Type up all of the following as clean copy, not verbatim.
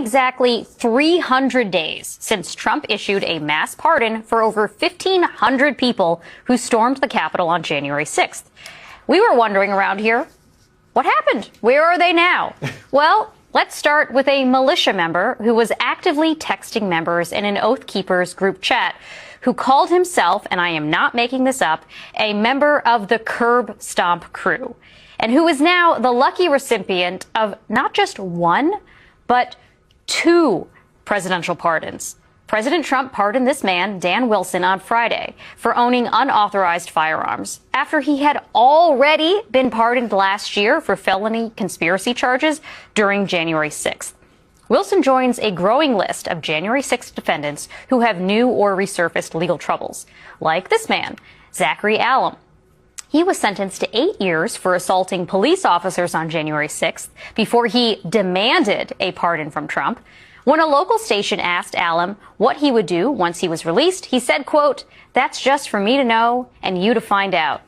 exactly 300 days since Trump issued a mass pardon for over 1,500 people who stormed the Capitol on January 6th. We were wondering around here, what happened? Where are they now? Well, let's start with a militia member who was actively texting members in an Oath Keepers group chat who called himself, and I am not making this up, a member of the Curb Stomp crew, and who is now the lucky recipient of not just one, but 2 presidential pardons. President Trump pardoned this man, Dan Wilson, on Friday for owning unauthorized firearms after he had already been pardoned last year for felony conspiracy charges during January 6th. Wilson joins a growing list of January 6th defendants who have new or resurfaced legal troubles, like this man, Zachary Allum. He was sentenced to 8 years for assaulting police officers on January 6th before he demanded a pardon from Trump. When a local station asked Allum what he would do once he was released, he said, quote, "That's just for me to know and you to find out."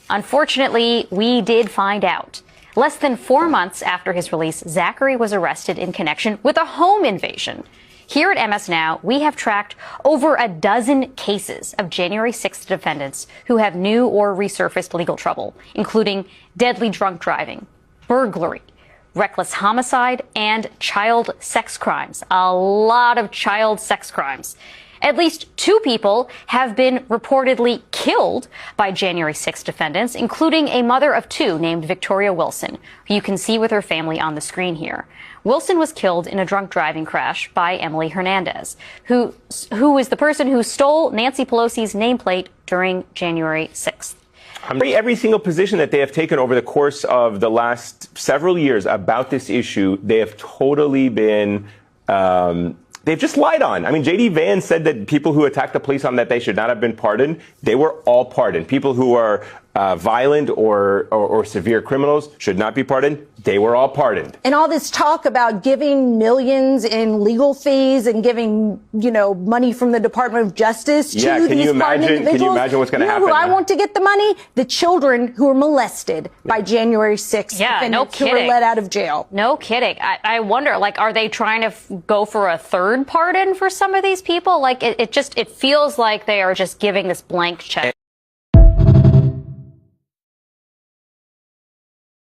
Unfortunately, we did find out. Less than 4 months after his release, Zachary was arrested in connection with a home invasion. Here at MS Now, we have tracked over a dozen cases of January 6th defendants who have new or resurfaced legal trouble, including deadly drunk driving, burglary, reckless homicide, and child sex crimes. A lot of child sex crimes. At least 2 people have been reportedly killed by January 6 defendants, including a mother of 2 named Victoria Wilson, who you can see with her family on the screen here. Wilson was killed in a drunk driving crash by Emily Hernandez, who is the person who stole Nancy Pelosi's nameplate during January 6th. Every single position that they have taken over the course of the last several years about this issue, they have totally been, they've just lied on. I mean, J.D. Vance said that people who attacked the police on that day should not have been pardoned. They were all pardoned. People who are violent or severe criminals should not be pardoned. They were all pardoned. And all this talk about giving millions in legal fees and giving, money from the Department of Justice to these pardoned individuals. Can you imagine what's going to happen? Who I want to get the money? The children who were molested by January 6th. Yeah, no kidding. Who were let out of jail. No kidding. I wonder, are they trying to go for a third pardon for some of these people? It feels like they are just giving this blank check.